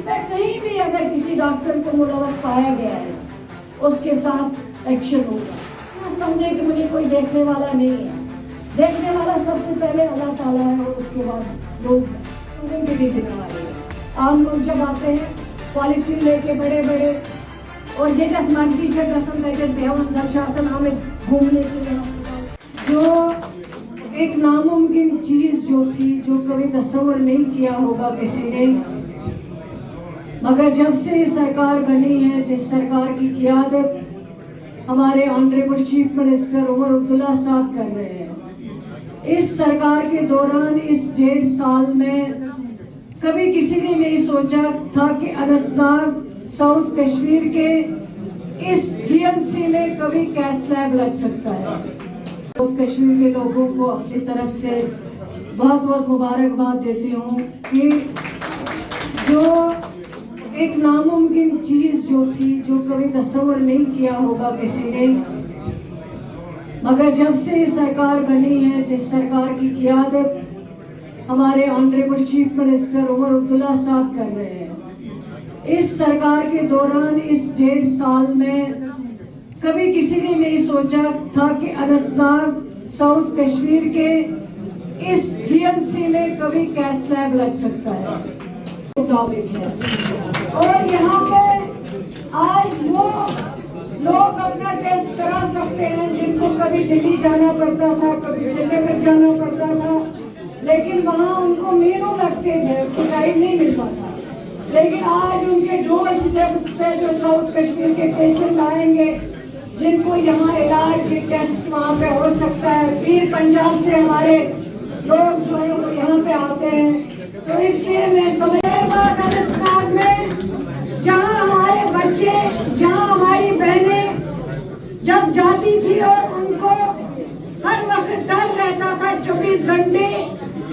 پہ کہیں بھی اگر کسی ڈاکٹر کو ملوث پایا گیا ہے اس کے ساتھ ایکشن ہوگا. نہ سمجھے کہ مجھے کوئی دیکھنے والا نہیں ہے. دیکھنے والا سب سے پہلے اللہ تعالیٰ ہے اور اس کے بعد لوگ ہیں. لوگوں کی بھی ذمہ داری ہے. عام لوگ جب آتے ہیں پالیتھین لے کے بڑے بڑے اور یہ جب مرضی سے قسم کہتے دیوان زرچاسن ہمیں گھومنے کے لیے ہسپتال جو ایک ناممکن چیز جو تھی جو کبھی تصور نہیں کیا ہوگا کسی نے مگر جب سے یہ سرکار بنی ہے جس سرکار کی قیادت ہمارے honourable chief minister Omar Abdullah صاحب کر رہے ہیں. اس سرکار کے دوران اس 1.5 سال میں کبھی کسی نے نہیں سوچا تھا کہ اننت ناگ ساؤتھ کشمیر کے اس GMC میں کبھی کیتھ لیب لگ سکتا ہے. ساؤتھ کشمیر کے لوگوں کو اپنی طرف سے بہت بہت مبارکباد دیتی ہوں کہ جو ایک ناممکن چیز جو تھی جو کبھی تصور نہیں کیا ہوگا کسی نے مگر جب سے یہ سرکار بنی ہے جس سرکار کی قیادت ہمارے honourable chief minister Omar Abdullah صاحب کر رہے ہیں. اس سرکار کے دوران اس 1.5 سال میں کبھی کسی نے نہیں سوچا تھا کہ اننت ناگ ساؤتھ کشمیر کے اس GMC میں کبھی کیتھ لیب لگ سکتا ہے. اور یہاں پہ آج وہ لوگ اپنا ٹیسٹ کرا سکتے ہیں جن کو کبھی دلی جانا پڑتا تھا کبھی سری نگر جانا پڑتا تھا لیکن وہاں ان کو مہینوں لگتے تھے ان کو ٹائم نہیں ملتا تھا. لیکن آج ان کے ڈور اسٹیپس پہ جو ساؤتھ کشمیر کے پیشنٹ آئیں گے جن کو یہاں علاج کے ٹیسٹ وہاں پہ ہو سکتا ہے. پیر پنجال سے ہمارے لوگ جو ہیں وہ یہاں پہ آتے ہیں تو اس لیے میں سمجھ اننت ناگ میں جہاں ہمارے بچے جہاں ہماری بہنیں جب جاتی تھی اور ان کو ہر وقت ڈر رہتا تھا 24 گھنٹے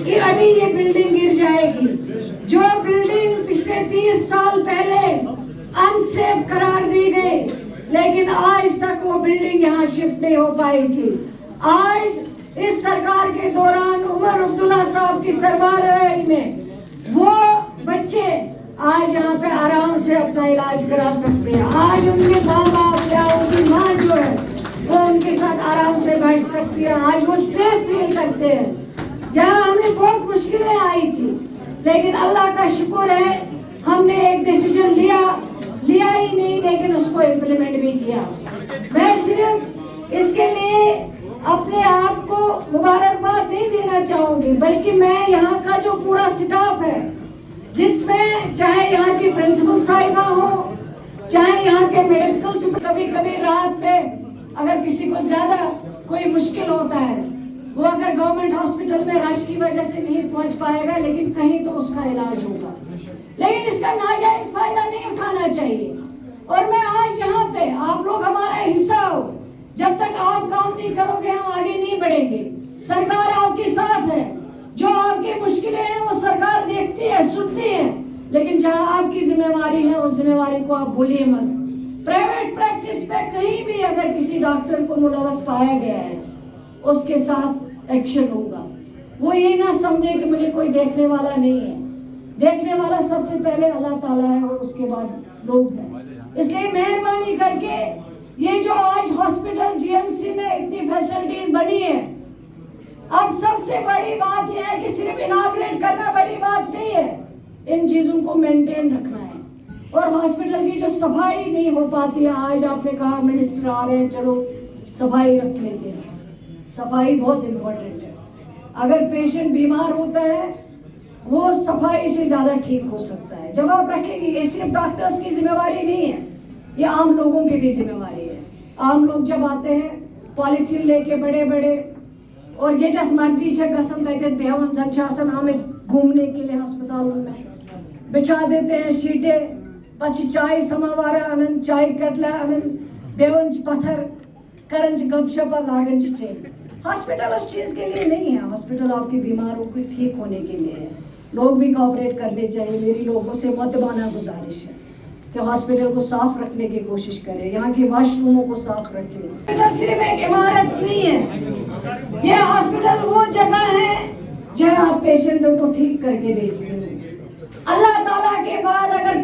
کہ ابھی یہ بلڈنگ گر جائے گی. جو بلڈنگ پچھلے 30 سال پہلے انسیف قرار دی گئی لیکن آج تک وہ بلڈنگ یہاں شفٹ نہیں ہو پائی تھی. آج اس سرکار کے دوران عمر عبداللہ صاحب کی سربراہی میں وہ بچے آج یہاں پہ آرام سے اپنا علاج کرا سکتے ہیں. آج ان کے ماں باپ یا ان کی ماں جو ہے وہ ان کے ساتھ آرام سے بیٹھ سکتی ہے. آج وہ سیف فیل کرتے ہیں. یہاں ہمیں بہت مشکلیں آئی تھی لیکن اللہ کا شکر ہے ہم نے ایک ڈیسیجن لیا ہی نہیں لیکن اس کو امپلیمنٹ بھی کیا. میں صرف اس کے لیے اپنے آپ کو مبارکباد نہیں دینا چاہوں گی بلکہ میں یہاں کا جو پورا اسٹاف ہے جس میں چاہے یہاں کی پرنسپل صاحبہ ہو چاہے یہاں کے میڈیکل کبھی کبھی رات میں اگر کسی کو زیادہ کوئی مشکل ہوتا ہے وہ اگر گورنمنٹ ہاسپٹل میں رش کی وجہ سے نہیں پہنچ پائے گا لیکن کہیں تو اس کا علاج ہوگا. لیکن اس کا ناجائز فائدہ نہیں اٹھانا چاہیے. اور میں آج یہاں پہ آپ لوگ ہمارا حصہ ہو. جب تک آپ کام نہیں کرو گے ہم آگے نہیں بڑھیں گے. سرکار آپ کے ساتھ ہے. جو آپ کی مشکلیں ہیں وہ سرکار دیکھتی ہے سنتی ہے لیکن جہاں آپ کی ذمہ داری ہے اس ذمہ داری کو آپ بھولیے مت. پرائیویٹ پریکٹس پہ کہیں بھی اگر کسی ڈاکٹر کو ملوث پایا گیا ہے اس کے ساتھ ایکشن ہوگا. وہ یہ نہ سمجھے کہ مجھے کوئی دیکھنے والا نہیں ہے. دیکھنے والا سب سے پہلے اللہ تعالیٰ ہے اور اس کے بعد لوگ ہیں. اس لیے مہربانی کر کے یہ جو آج ہاسپٹل GMC میں اتنی فیسلٹیز بنی ہے اب سب سے بڑی بات یہ ہے کہ صرف اناگریٹ کرنا بڑی بات نہیں ہے. ان چیزوں کو مینٹین رکھنا ہے اور ہاسپٹل کی جو صفائی نہیں ہو پاتی ہے آج آپ نے کہا منسٹر آ رہے ہیں چلو صفائی رکھ لیتے ہیں. صفائی بہت امپورٹنٹ ہے. اگر پیشنٹ بیمار ہوتا ہے وہ صفائی سے زیادہ ٹھیک ہو سکتا ہے. جب آپ رکھیں گے یہ صرف ڈاکٹرز کی ذمہ داری نہیں ہے یہ عام لوگوں کی بھی ذمہ داری ہے. عام لوگ جب آتے ہیں پالیتھین لے کے بڑے بڑے اور یہ جب مرضی سے قسم کہتے دیوان زنچاسن ہمیں گھومنے کے لیے ہسپتالوں میں بچھا دیتے ہیں شیٹیں پچ چائے سماوارا انن چائے کٹلا انن بیونچ پتھر کرنچ گپ شپا لاگنچ ٹین. ہاسپٹل اس چیز کے لیے نہیں ہے. ہاسپٹل آپ کی بیماروں کو ٹھیک ہونے کے لیے ہے. لوگ بھی کوآپریٹ کرنے چاہیے. میری لوگوں سے مؤدبانہ گزارش ہے کہ ہاسپٹل کو صاف رکھنے کی کوشش کرے. یہاں کے واش روموں کو صاف رکھے. صرف ایک عمارت نہیں ہے. یہ ہاسپٹل وہ جگہ ہے جہاں آپ پیشنٹوں کو ٹھیک کر کے بھیجتے ہیں. اللہ تعالیٰ کے بعد اگر